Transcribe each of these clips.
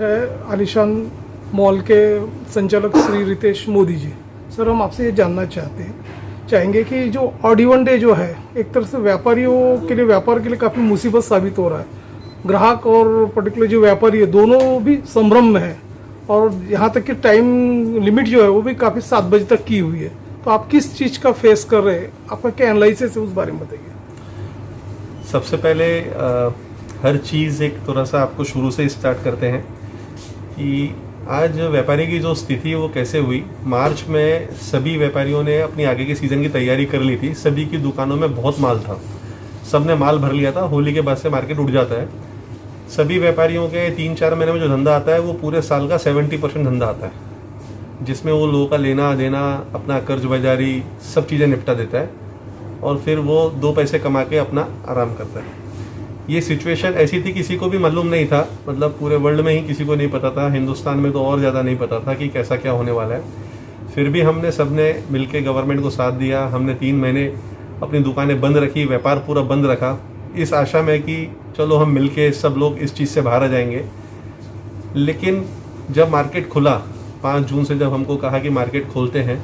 है आलिशान मॉल के संचालक श्री रितेश मोदी जी। सर, हम आपसे ये जानना चाहेंगे कि जो ऑड इवन डे जो है एक तरह से व्यापारियों के लिए, व्यापार के लिए काफ़ी मुसीबत साबित हो रहा है। ग्राहक और पर्टिकुलर जो व्यापारी है दोनों भी संभ्रम में है, और यहाँ तक कि टाइम लिमिट जो है वो भी काफ़ी 7 बजे तक की हुई है। तो आप किस चीज़ का फेस कर रहे हैं, आपका क्या एनालिसिस है उस बारे में बताइए। सबसे पहले हर चीज़ एक थोड़ा सा आपको शुरू से स्टार्ट करते हैं कि आज व्यापारी की जो स्थिति है वो कैसे हुई। मार्च में सभी व्यापारियों ने अपनी आगे के सीज़न की तैयारी कर ली थी। सभी की दुकानों में बहुत माल था, सब ने माल भर लिया था। होली के बाद से मार्केट उठ जाता है। सभी व्यापारियों के 3-4 महीने में जो धंधा आता है वो पूरे साल का 70% धंधा आता है, जिसमें वो लोगों का लेना देना, अपना कर्ज बाजारी, सब चीज़ें निपटा देता है और फिर वो 2 पैसे कमा के अपना आराम करता है। ये सिचुएशन ऐसी थी, किसी को भी मालूम नहीं था, मतलब पूरे वर्ल्ड में ही किसी को नहीं पता था। हिंदुस्तान में तो और ज़्यादा नहीं पता था कि कैसा क्या होने वाला है। फिर भी हमने सबने मिलके गवर्नमेंट को साथ दिया। हमने 3 महीने अपनी दुकानें बंद रखी, व्यापार पूरा बंद रखा, इस आशा में कि चलो हम मिलके सब लोग इस चीज़ से बाहर आ जाएंगे। लेकिन जब मार्केट खुला 5 जून से, जब हमको कहा कि मार्केट खोलते हैं,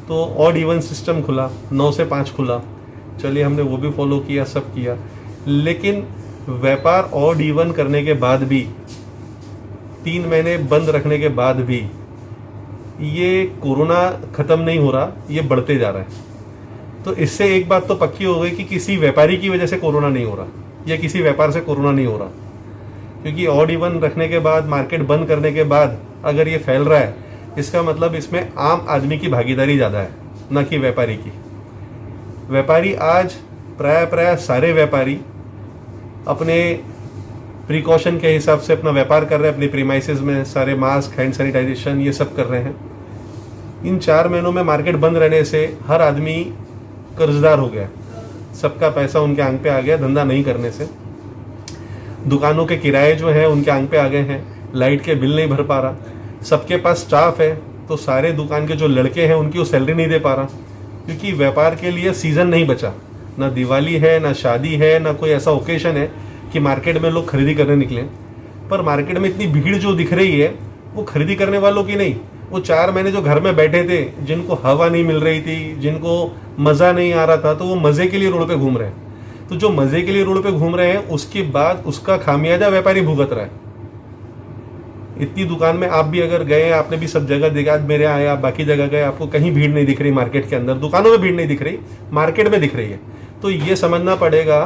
तो ऑड इवन सिस्टम खुला, 9 से 5 खुला। चलिए, हमने वो भी फॉलो किया, सब किया। लेकिन व्यापार ऑड इवन करने के बाद भी, 3 महीने बंद रखने के बाद भी, ये कोरोना ख़त्म नहीं हो रहा, ये बढ़ते जा रहा है। तो इससे एक बात तो पक्की हो गई कि किसी व्यापारी की वजह से कोरोना नहीं हो रहा, या किसी व्यापार से कोरोना नहीं हो रहा। क्योंकि ऑड इवन रखने के बाद, मार्केट बंद करने के बाद अगर ये फैल रहा है, इसका मतलब इसमें आम आदमी की भागीदारी ज़्यादा है, न कि व्यापारी की। व्यापारी आज प्राय सारे व्यापारी अपने प्रिकॉशन के हिसाब से अपना व्यापार कर रहे हैं। अपनी प्रीमाइसेस में सारे मास्क, हैंड सैनिटाइजेशन, ये सब कर रहे हैं। इन 4 महीनों में मार्केट बंद रहने से हर आदमी कर्जदार हो गया, सबका पैसा उनके आंग पे आ गया धंधा नहीं करने से। दुकानों के किराए जो हैं उनके आंग पे आ गए हैं, लाइट के बिल नहीं भर पा रहा। सबके पास स्टाफ है तो सारे दुकान के जो लड़के हैं उनकी वो सैलरी नहीं दे पा रहा, क्योंकि व्यापार के लिए सीज़न नहीं बचा। ना दिवाली है, ना शादी है, ना कोई ऐसा ओकेशन है कि मार्केट में लोग खरीदी करने निकले। पर मार्केट में इतनी भीड़ जो दिख रही है वो खरीदी करने वालों की नहीं, वो 4 महीने जो घर में बैठे थे, जिनको हवा नहीं मिल रही थी, जिनको मज़ा नहीं आ रहा था, तो वो मज़े के लिए रोड पे घूम रहे हैं। तो जो मज़े के लिए रोड पे घूम रहे हैं, उसके बाद उसका खामियाजा व्यापारी भुगत रहा है। इतनी दुकान में आप भी अगर गए, आपने भी सब जगह देखा, मेरे आए, आप बाकी जगह गए, आपको कहीं भीड़ नहीं दिख रही मार्केट के अंदर। दुकानों में भीड़ नहीं दिख रही, मार्केट में दिख रही है। तो ये समझना पड़ेगा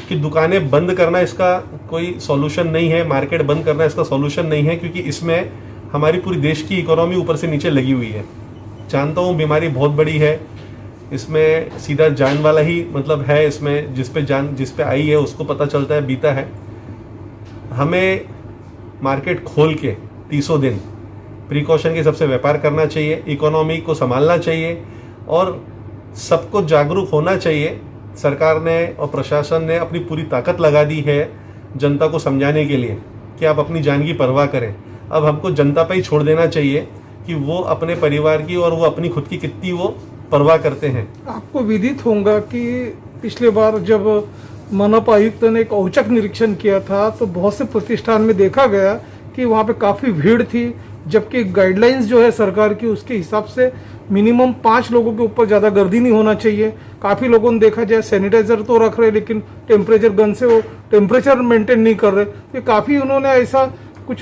कि दुकानें बंद करना इसका कोई सॉल्यूशन नहीं है, मार्केट बंद करना इसका सॉल्यूशन नहीं है, क्योंकि इसमें हमारी पूरी देश की इकोनॉमी ऊपर से नीचे लगी हुई है। जानता हूँ बीमारी बहुत बड़ी है, इसमें सीधा जान वाला ही मतलब है, इसमें जिस पे आई है उसको पता चलता है, बीता है। हमें मार्केट खोल के 30 दिन प्रिकॉशन के हिसाब से व्यापार करना चाहिए, इकोनॉमी को संभालना चाहिए और सबको जागरूक होना चाहिए। सरकार ने और प्रशासन ने अपनी पूरी ताकत लगा दी है जनता को समझाने के लिए कि आप अपनी जान की परवाह करें। अब हमको जनता पे ही छोड़ देना चाहिए कि वो अपने परिवार की और वो अपनी खुद की कितनी वो परवाह करते हैं। आपको विदित होगा कि पिछले बार जब मनपा आयुक्त ने एक औचक निरीक्षण किया था तो बहुत से प्रतिष्ठान में देखा गया कि वहाँ पे काफ़ी भीड़ थी, जबकि गाइडलाइंस जो है सरकार की उसके हिसाब से मिनिमम 5 लोगों के ऊपर ज़्यादा गर्दी नहीं होना चाहिए। काफ़ी लोगों ने देखा जाए सैनिटाइजर तो रख रहे, लेकिन टेम्परेचर गन से वो टेम्परेचर मेंटेन नहीं कर रहे। तो काफ़ी उन्होंने ऐसा कुछ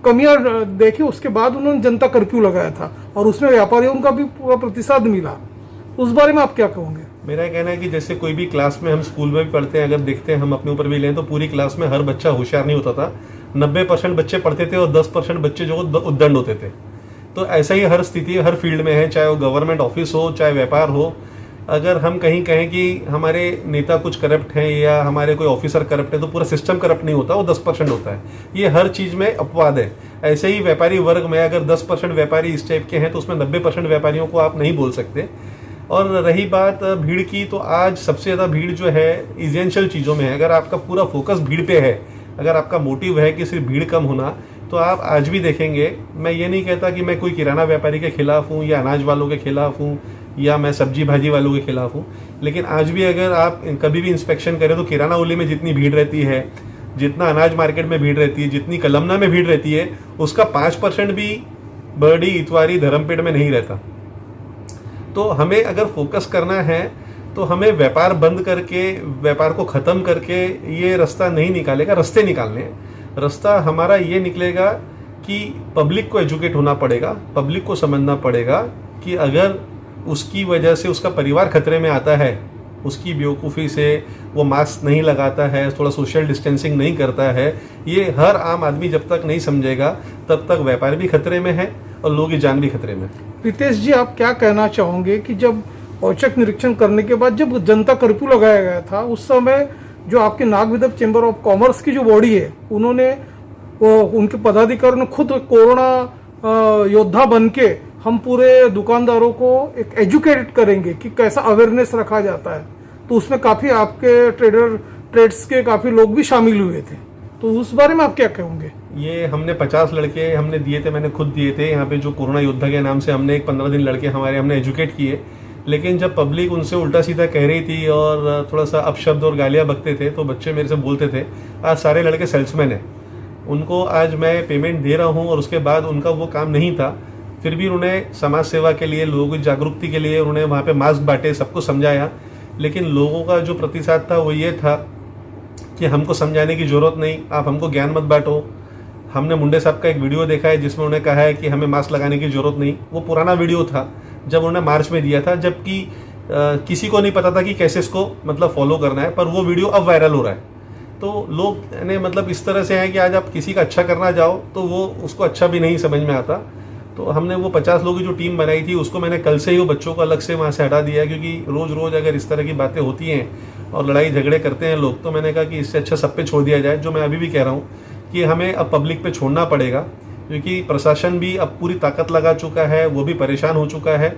कमियां देखी। उसके बाद उन्होंने जनता कर्फ्यू लगाया था और उसमें व्यापारियों का भी पूरा प्रतिसाद मिला। उस बारे में आप क्या कहोगे? मेरा कहना है कि जैसे कोई भी क्लास में, हम स्कूल में भी पढ़ते हैं, अगर देखते हैं, हम अपने ऊपर भी लें तो पूरी क्लास में हर बच्चा होशियार नहीं होता था। 90% बच्चे पढ़ते थे और 10% बच्चे जो उद्दंड होते थे। तो ऐसा ही हर स्थिति हर फील्ड में है, चाहे वो गवर्नमेंट ऑफिस हो, चाहे व्यापार हो। अगर हम कहीं कहें कि हमारे नेता कुछ करप्ट हैं या हमारे कोई ऑफिसर करप्ट है, तो पूरा सिस्टम करप्ट नहीं होता, वो 10% होता है। ये हर चीज़ में अपवाद है। ऐसे ही व्यापारी वर्ग में अगर 10% व्यापारी इस टाइप के हैं तो उसमें 90% व्यापारियों को आप नहीं बोल सकते। और रही बात भीड़ की, तो आज सबसे ज़्यादा भीड़ जो है इसेंशियल चीज़ों में है। अगर आपका पूरा फोकस भीड़ पे है, अगर आपका मोटिव है कि सिर्फ भीड़ कम होना, तो आप आज भी देखेंगे। मैं ये नहीं कहता कि मैं कोई किराना व्यापारी के खिलाफ हूँ या अनाज वालों के खिलाफ हूँ या मैं सब्जी भाजी वालों के खिलाफ हूँ, लेकिन आज भी अगर आप कभी भी इंस्पेक्शन करें तो किराना ओली में जितनी भीड़ रहती है, जितना अनाज मार्केट में भीड़ रहती है, जितनी कलमना में भीड़ रहती है, उसका 5% भी बर्डी, इतवारी, धर्मपेट में नहीं रहता। तो हमें अगर फोकस करना है तो हमें व्यापार बंद करके, व्यापार को ख़त्म करके ये रास्ता नहीं निकालेगा, रास्ते निकालने हैं। रास्ता हमारा ये निकलेगा कि पब्लिक को एजुकेट होना पड़ेगा, पब्लिक को समझना पड़ेगा कि अगर उसकी वजह से उसका परिवार खतरे में आता है, उसकी बेवकूफ़ी से वो मास्क नहीं लगाता है, थोड़ा सोशल डिस्टेंसिंग नहीं करता है, ये हर आम आदमी जब तक नहीं समझेगा तब तक व्यापार भी खतरे में है और लोगों की जान भी खतरे में। रितेश जी, आप क्या कहना चाहोगे कि जब औचक निरीक्षण करने के बाद जब जनता कर्फ्यू लगाया गया था, उस समय जो आपके नागविदप चेंबर ऑफ कॉमर्स की जो बॉडी है, उन्होंने उनके पदाधिकारियों ने खुद कोरोना योद्धा बन के हम पूरे दुकानदारों को एक एजुकेट करेंगे कि कैसा अवेयरनेस रखा जाता है, तो उसमें काफी आपके ट्रेड्स के काफी लोग भी शामिल हुए थे, तो उस बारे में आप क्या कहोगे? ये हमने 50 लड़के हमने दिए थे, मैंने खुद दिए थे यहाँ पे, जो कोरोना योद्धा के नाम से हमने एक 15 दिन लड़के हमने एजुकेट किए। लेकिन जब पब्लिक उनसे उल्टा सीधा कह रही थी और थोड़ा सा अपशब्द और गालियाँ बकते थे, तो बच्चे मेरे से बोलते थे, आज सारे लड़के सेल्समैन हैं, उनको आज मैं पेमेंट दे रहा हूँ और उसके बाद उनका वो काम नहीं था, फिर भी उन्होंने समाज सेवा के लिए, लोगों की जागरूकता के लिए उन्होंने वहाँ पे मास्क बांटे, सबको समझाया। लेकिन लोगों का जो प्रतिसाद था वो ये था कि हमको समझाने की ज़रूरत नहीं, आप हमको ज्ञान मत बांटो। हमने मुंडे साहब का एक वीडियो देखा है जिसमें उन्होंने कहा है कि हमें मास्क लगाने की ज़रूरत नहीं। वो पुराना वीडियो था जब उन्होंने मार्च में दिया था, जबकि किसी को नहीं पता था कि कैसे इसको मतलब फॉलो करना है, पर वो वीडियो अब वायरल हो रहा है। तो लोग ने मतलब इस तरह से हैं कि आज आप किसी का अच्छा करना जाओ तो वो उसको अच्छा भी नहीं समझ में आता। तो हमने वो 50 लोगों की जो टीम बनाई थी उसको मैंने कल से ही वो बच्चों को अलग से वहाँ से हटा दिया, क्योंकि रोज़ रोज़ अगर इस तरह की बातें होती हैं और लड़ाई झगड़े करते हैं लोग, तो मैंने कहा कि इससे अच्छा सब पे छोड़ दिया जाए। जो मैं अभी भी कह रहा हूँ कि हमें अब पब्लिक पे छोड़ना पड़ेगा, क्योंकि प्रशासन भी अब पूरी ताकत लगा चुका है, वो भी परेशान हो चुका है।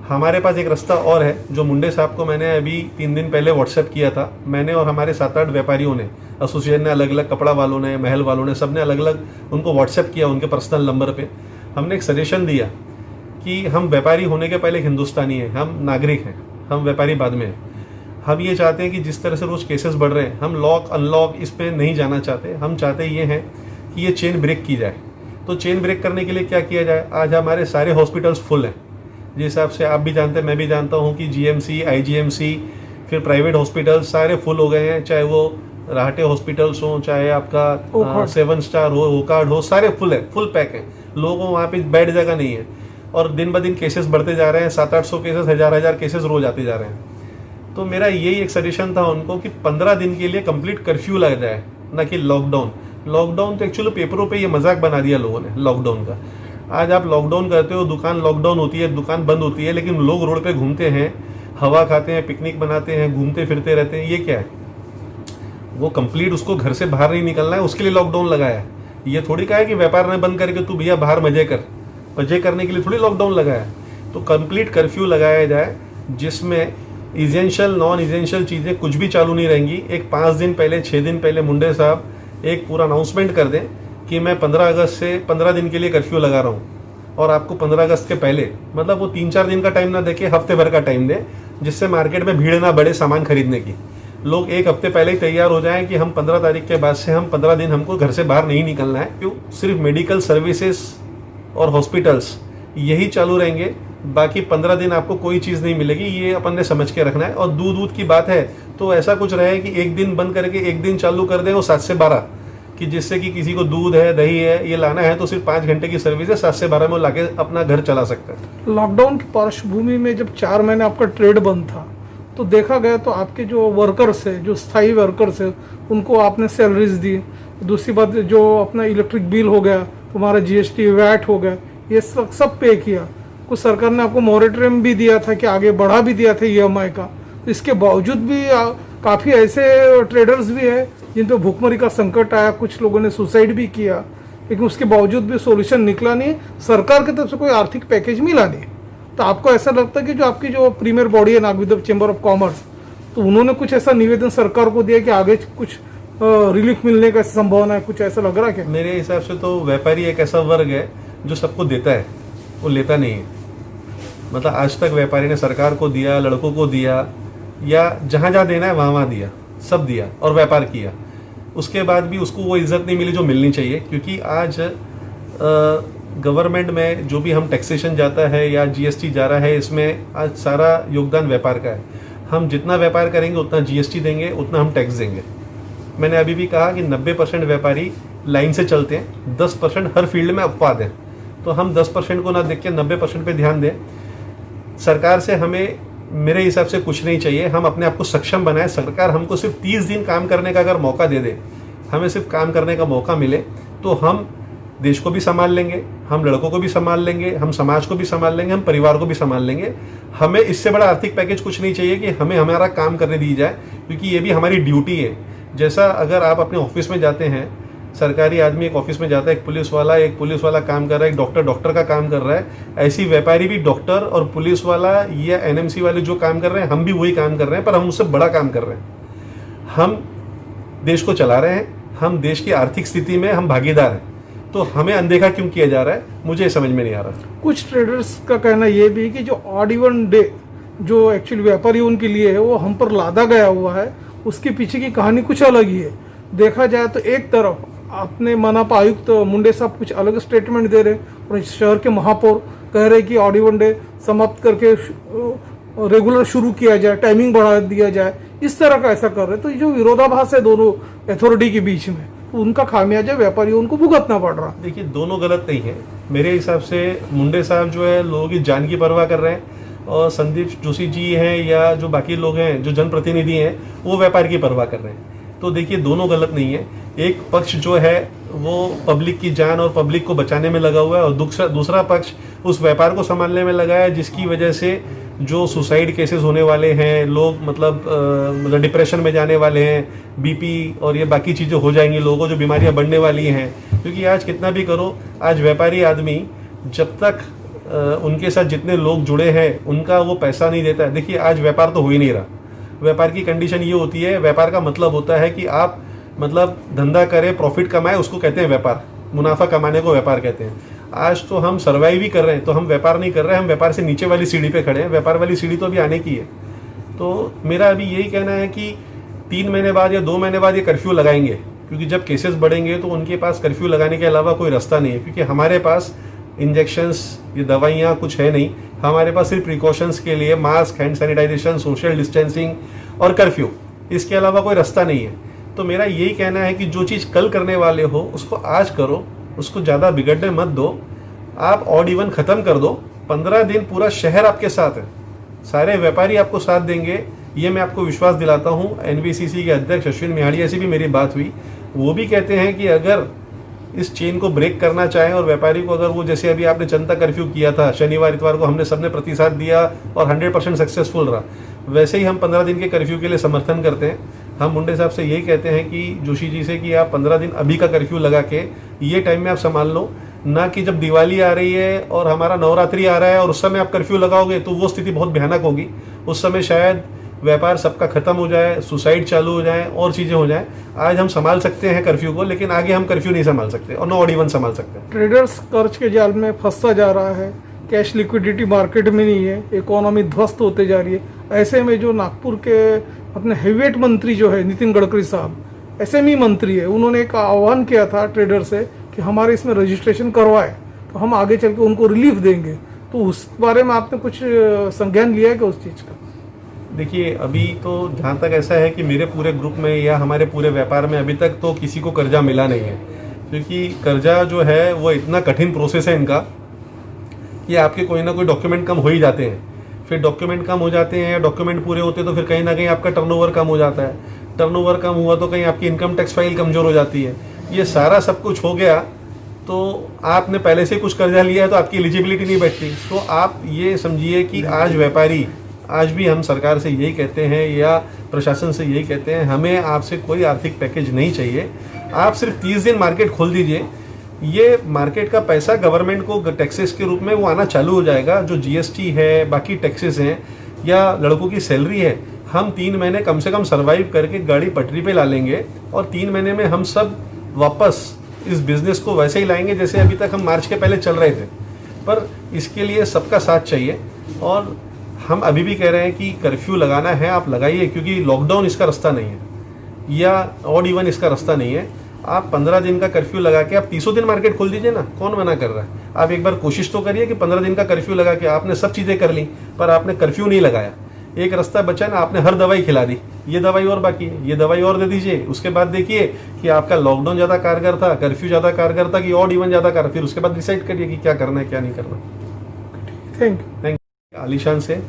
हमारे पास एक रास्ता और है, जो मुंडे साहब को मैंने अभी 3 दिन पहले व्हाट्सएप किया था, मैंने और हमारे 7-8 व्यापारियों ने, एसोसिएशन ने अलग अलग, कपड़ा वालों ने, महल वालों ने, सब ने अलग अलग उनको व्हाट्सएप किया उनके पर्सनल नंबर पे। हमने एक सजेशन दिया कि हम व्यापारी होने के पहले हिंदुस्तानी हैं, हम नागरिक हैं, हम व्यापारी बाद में हैं। हम ये चाहते हैं कि जिस तरह से रोज़ केसेस बढ़ रहे हैं, हम लॉक अनलॉक इस पर नहीं जाना चाहते। हम चाहते ये हैं कि ये चेन ब्रेक की जाए। तो चेन ब्रेक करने के लिए क्या किया जाए? आज हमारे सारे हॉस्पिटल्स फुल हैं, जिस हिसाब से आप भी जानते हैं, मैं भी जानता हूँ कि जीएमसी, आईजीएमसी, फिर प्राइवेट हॉस्पिटल्स सारे फुल हो गए हैं, चाहे वो राहटे हॉस्पिटल्स हो, चाहे आपका 7 स्टार हो, ओकार्ड हो, सारे फुल है, फुल पैक है। लोगों को वहाँ पे बेड जगह नहीं है और दिन ब दिन केसेस बढ़ते जा रहे हैं, 700-800 केसेस, 1000-1000 केसेस रोज आते जा रहे हैं। तो मेरा यही एक सजेशन था उनको कि 15 दिन के लिए कंप्लीट कर्फ्यू लग जाए, ना कि लॉकडाउन। लॉकडाउन तो एक्चुअली पेपरों पे ये मजाक बना दिया लोगों ने लॉकडाउन का। आज आप लॉकडाउन करते हो, दुकान लॉकडाउन होती है, दुकान बंद होती है, लेकिन लोग रोड पे घूमते हैं, हवा खाते हैं, पिकनिक बनाते हैं, घूमते फिरते रहते हैं। ये क्या है? वो कंप्लीट उसको घर से बाहर नहीं निकलना है, उसके लिए लॉकडाउन लगाया है। ये थोड़ी कहा है कि व्यापार न बंद करके तू भैया बाहर मजे कर, मजे करने के लिए थोड़ी लॉकडाउन लगाया है। तो कंप्लीट कर्फ्यू लगाया जाए, जिसमें इजेंशियल नॉन इजेंशियल चीज़ें कुछ भी चालू नहीं रहेंगी। एक 5 दिन पहले, 6 दिन पहले मुंडे साहब एक पूरा अनाउंसमेंट कर दें कि मैं 15 अगस्त से 15 दिन के लिए कर्फ्यू लगा रहा हूँ, और आपको 15 अगस्त के पहले, मतलब वो 3-4 दिन का टाइम ना देके हफ्ते भर का टाइम दे, जिससे मार्केट में भीड़ ना बढ़े सामान खरीदने की। लोग एक हफ्ते पहले ही तैयार हो जाएं कि हम 15 तारीख के बाद से हम 15 दिन हमको घर से बाहर नहीं निकलना है। क्यों? सिर्फ मेडिकल सर्विसेज और हॉस्पिटल्स यही चालू रहेंगे, बाकी 15 दिन आपको कोई चीज़ नहीं मिलेगी। ये अपन ने समझ के रखना है। और दूध की बात है तो ऐसा कुछ रहे कि एक दिन बंद करके एक दिन चालू कर दें, वो 7 से 12, कि जिससे कि किसी को दूध है, दही है, ये लाना है तो सिर्फ 5 घंटे की सर्विस है, 7 से 12 में वो लाके अपना घर चला सकता है। लॉकडाउन की पार्श्वभूमि में जब 4 महीने आपका ट्रेड बंद था, तो देखा गया तो आपके जो वर्कर्स है, जो स्थायी वर्कर्स है, उनको आपने सैलरीज दी। दूसरी बात, जो अपना इलेक्ट्रिक बिल हो गया, तुम्हारा जीएसटी, वैट हो गया, ये सब पे किया। कुछ सरकार ने आपको मॉरेटोरियम भी दिया था कि आगे बढ़ा भी दिया था ईएमआई का। इसके बावजूद भी काफ़ी ऐसे ट्रेडर्स भी है जिन पर भूखमरी का संकट आया, कुछ लोगों ने सुसाइड भी किया, लेकिन उसके बावजूद भी सोल्यूशन निकला नहीं, सरकार की तरफ से कोई आर्थिक पैकेज मिला नहीं। तो आपको ऐसा लगता है कि जो आपकी जो प्रीमियर बॉडी है नागविदप चेंबर ऑफ कॉमर्स, तो उन्होंने कुछ ऐसा निवेदन सरकार को दिया कि आगे कुछ रिलीफ मिलने का संभावना है, कुछ ऐसा लग रहा है क्या? मेरे हिसाब से तो व्यापारी एक ऐसा वर्ग है जो सबको देता है, वो लेता नहीं है। मतलब आज तक व्यापारी ने सरकार को दिया, लड़कों को दिया, या जहाँ जहाँ देना है वहाँ वहाँ दिया, सब दिया और व्यापार किया। उसके बाद भी उसको वो इज्जत नहीं मिली जो मिलनी चाहिए। क्योंकि आज गवर्नमेंट में जो भी हम टैक्सेशन जाता है या जीएसटी जा रहा है, इसमें आज सारा योगदान व्यापार का है। हम जितना व्यापार करेंगे उतना जीएसटी देंगे, उतना हम टैक्स देंगे। मैंने अभी भी कहा कि 90% व्यापारी लाइन से चलते हैं, 10% हर फील्ड में अपवाद है। तो हम 10% को ना देख के 90% पे ध्यान दें। सरकार से हमें मेरे हिसाब से कुछ नहीं चाहिए, हम अपने आप को सक्षम बनाएं। सरकार हमको सिर्फ 30 दिन काम करने का अगर मौका दे दे, हमें सिर्फ काम करने का मौका मिले, तो हम देश को भी संभाल लेंगे, हम लड़कों को भी संभाल लेंगे, हम समाज को भी संभाल लेंगे, हम परिवार को भी संभाल लेंगे। हमें इससे बड़ा आर्थिक पैकेज कुछ नहीं चाहिए कि हमें हमारा काम करने दी जाए, क्योंकि ये भी हमारी ड्यूटी है। जैसा अगर आप अपने ऑफिस में जाते हैं, सरकारी आदमी एक ऑफिस में जाता है, एक पुलिस वाला काम कर रहा है, एक डॉक्टर का काम कर रहा है, ऐसी व्यापारी भी डॉक्टर और पुलिस वाला या एनएमसी वाले जो काम कर रहे हैं, हम भी वही काम कर रहे हैं, पर हम उससे बड़ा काम कर रहे हैं। हम देश को चला रहे हैं, हम देश की आर्थिक स्थिति में हम भागीदार हैं। तो हमें अनदेखा क्यों किया जा रहा है, मुझे समझ में नहीं आ रहा। कुछ ट्रेडर्स का कहना ये भी है कि जो ऑड इवन डे जो एक्चुअली व्यापारी उनके लिए है, वो हम पर लादा गया हुआ है, उसके पीछे की कहानी कुछ अलग ही है। देखा जाए तो एक तरफ अपने मनापा आयुक्त मुंडे साहब कुछ अलग स्टेटमेंट दे रहे, और शहर के महापौर कह रहे कि ऑड इवन डे समाप्त करके रेगुलर शुरू किया जाए, टाइमिंग बढ़ा दिया जाए, इस तरह का ऐसा कर रहे। तो जो विरोधाभास है दोनों अथॉरिटी के बीच में, तो उनका खामियाजा व्यापारियों उनको भुगतना पड़ रहा। देखिए, दोनों गलत नहीं है। मेरे हिसाब से मुंडे साहब जो है लोगों की जान की परवाह कर रहे हैं, और संदीप जोशी जी हैं या जो बाकी लोग हैं जो जनप्रतिनिधि हैं, वो व्यापार की परवाह कर रहे हैं। तो देखिए, दोनों गलत नहीं है। एक पक्ष जो है वो पब्लिक की जान और पब्लिक को बचाने में लगा हुआ है, और दूसरा पक्ष उस व्यापार को संभालने में लगा है, जिसकी वजह से जो सुसाइड केसेस होने वाले हैं, लोग मतलब डिप्रेशन में जाने वाले हैं, बीपी और ये बाकी चीज़ें हो जाएंगी, लोगों को जो बीमारियां बढ़ने वाली हैं। क्योंकि आज कितना भी करो, आज व्यापारी आदमी जब तक उनके साथ जितने लोग जुड़े हैं उनका वो पैसा नहीं देता है। देखिए, आज व्यापार तो हो ही नहीं रहा। व्यापार की कंडीशन ये होती है, व्यापार का मतलब होता है कि आप मतलब धंधा करें, प्रॉफिट कमाए, उसको कहते हैं व्यापार। मुनाफा कमाने को व्यापार कहते हैं। आज तो हम सर्वाइव ही कर रहे हैं, तो हम व्यापार नहीं कर रहे हैं, हम व्यापार से नीचे वाली सीढ़ी पे खड़े हैं। व्यापार वाली सीढ़ी तो अभी आने की है। तो मेरा अभी यही कहना है कि 3 महीने बाद या 2 महीने बाद ये कर्फ्यू लगाएंगे, क्योंकि जब केसेस बढ़ेंगे तो उनके पास कर्फ्यू लगाने के अलावा कोई रास्ता नहीं है। क्योंकि हमारे पास इंजेक्शंस, ये दवाइयाँ कुछ है नहीं, हमारे पास सिर्फ प्रिकॉशंस के लिए mask, hand sanitization, social distancing और कर्फ्यू, इसके अलावा कोई रास्ता नहीं है। तो मेरा यही कहना है कि जो चीज़ कल करने वाले हो उसको आज करो, उसको ज़्यादा बिगड़ने मत दो। आप ऑड इवन ख़त्म कर दो, 15 दिन पूरा शहर आपके साथ है, सारे व्यापारी आपको साथ देंगे, ये मैं आपको विश्वास दिलाता हूँ। एनवीसीसी के अध्यक्ष अश्विन मिहाड़िया से भी मेरी बात हुई, वो भी कहते हैं कि अगर इस चेन को ब्रेक करना चाहें और व्यापारी को अगर वो, जैसे अभी आपने जनता कर्फ्यू किया था शनिवार इतवार को, हमने सबने प्रतिसाद दिया और 100% सक्सेसफुल रहा, वैसे ही हम 15 दिन के कर्फ्यू के लिए समर्थन करते हैं। हम मुंडे साहब से यही कहते हैं कि जोशी जी से कि आप 15 दिन अभी का कर्फ्यू लगा के ये टाइम में आप संभाल लो, ना कि जब दिवाली आ रही है और हमारा नवरात्रि आ रहा है और उस समय आप कर्फ्यू लगाओगे तो वो स्थिति बहुत भयानक होगी। उस समय शायद व्यापार सबका खत्म हो जाए, सुसाइड चालू हो जाए और चीज़ें हो जाएं। आज हम संभाल सकते हैं कर्फ्यू को, लेकिन आगे हम कर्फ्यू नहीं संभाल सकते और नो ऑड इवन संभाल सकते। ट्रेडर्स कर्ज के जाल में फंसता जा रहा है, कैश लिक्विडिटी मार्केट में नहीं है, इकोनॉमी ध्वस्त होते जा रही है। ऐसे में जो नागपुर के अपने हेवीवेट मंत्री जो है नितिन गडकरी साहब, एसएमई मंत्री है, उन्होंने एक आह्वान किया था ट्रेडर से कि हमारे इसमें रजिस्ट्रेशन करवाए तो हम आगे चल के उनको रिलीफ देंगे। तो उस बारे में आपने कुछ संज्ञान लिया है क्या उस चीज़ का? देखिए, अभी तो जहाँ तक ऐसा है कि मेरे पूरे ग्रुप में या हमारे पूरे व्यापार में अभी तक तो किसी को कर्जा मिला नहीं है, क्योंकि कर्जा जो है वो इतना कठिन प्रोसेस है इनका कि आपके कोई ना कोई डॉक्यूमेंट कम हो ही जाते हैं। फिर डॉक्यूमेंट कम हो जाते हैं, डॉक्यूमेंट पूरे होते हैं तो फिर कहीं ना कहीं आपका टर्नओवर कम हो जाता है। टर्नओवर कम हुआ तो कहीं आपकी इनकम टैक्स फाइल कमज़ोर हो जाती है। ये सारा सब कुछ हो गया तो आपने पहले से कुछ कर्जा लिया है तो आपकी एलिजिबिलिटी नहीं बैठती। तो आप ये समझिए कि आज व्यापारी, आज भी हम सरकार से यही कहते हैं या प्रशासन से यही कहते हैं, हमें आपसे कोई आर्थिक पैकेज नहीं चाहिए। आप सिर्फ 30 दिन मार्केट खोल दीजिए, ये मार्केट का पैसा गवर्नमेंट को टैक्सेस के रूप में वो आना चालू हो जाएगा। जो जीएसटी है, बाकी टैक्सेस हैं या लड़कों की सैलरी है, हम 3 महीने कम से कम सर्वाइव करके गाड़ी पटरी पे ला लेंगे और 3 महीने में हम सब वापस इस बिज़नेस को वैसे ही लाएंगे जैसे अभी तक हम मार्च के पहले चल रहे थे। पर इसके लिए सबका साथ चाहिए और हम अभी भी कह रहे हैं कि कर्फ्यू लगाना है, आप लगाइए, क्योंकि लॉकडाउन इसका रास्ता नहीं है। या ऑड इवन इसका रास्ता नहीं है। आप 15 दिन का कर्फ्यू लगा के आप 30 दिन मार्केट खोल दीजिए ना, कौन मना कर रहा है। आप एक बार कोशिश तो करिए कि 15 दिन का कर्फ्यू लगा के आपने सब चीज़ें कर ली, पर आपने कर्फ्यू नहीं लगाया। एक रास्ता बचा ना, आपने हर दवाई खिला दी, ये दवाई और बाकी है, ये दवाई और दे दीजिए। उसके बाद देखिए कि आपका लॉकडाउन ज़्यादा कारगर था, कर्फ्यू ज़्यादा कारगर था कि ऑड इवन ज़्यादा कारगर, फिर उसके बाद डिसाइड करिए कि क्या करना है क्या नहीं करना। Thank you. आलीशान से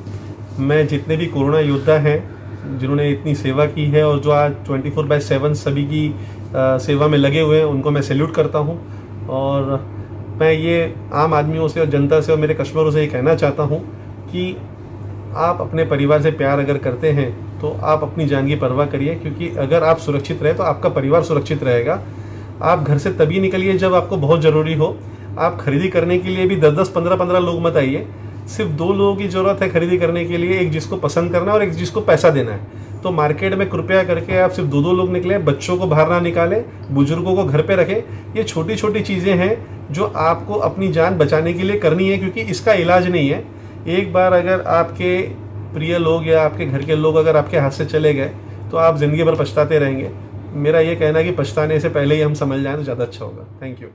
मैं जितने भी कोरोना योद्धा हैं जिन्होंने इतनी सेवा की है और जो आज 24/7 सभी की सेवा में लगे हुए हैं, उनको मैं सैल्यूट करता हूं। और मैं ये आम आदमियों से और जनता से और मेरे कस्टमरों से ये कहना चाहता हूं कि आप अपने परिवार से प्यार अगर करते हैं तो आप अपनी जान की परवाह करिए, क्योंकि अगर आप सुरक्षित रहे तो आपका परिवार सुरक्षित रहेगा। आप घर से तभी निकलिए जब आपको बहुत ज़रूरी हो। आप खरीदी करने के लिए भी 10-10, 15-15 लोग मत आइए। सिर्फ 2 लोगों की ज़रूरत है खरीदी करने के लिए, एक जिसको पसंद करना है और एक जिसको पैसा देना है। तो मार्केट में कृपया करके आप सिर्फ 2-2 लोग निकलें, बच्चों को बाहर ना निकालें, बुजुर्गों को घर पे रखें। ये छोटी छोटी चीज़ें हैं जो आपको अपनी जान बचाने के लिए करनी है, क्योंकि इसका इलाज नहीं है। एक बार अगर आपके प्रिय लोग या आपके घर के लोग अगर आपके हाथ से चले गए तो आप ज़िंदगी भर पछताते रहेंगे। मेरा ये कहना है कि पछताने से पहले ही हम समझ जाएं तो ज़्यादा अच्छा होगा। Thank you.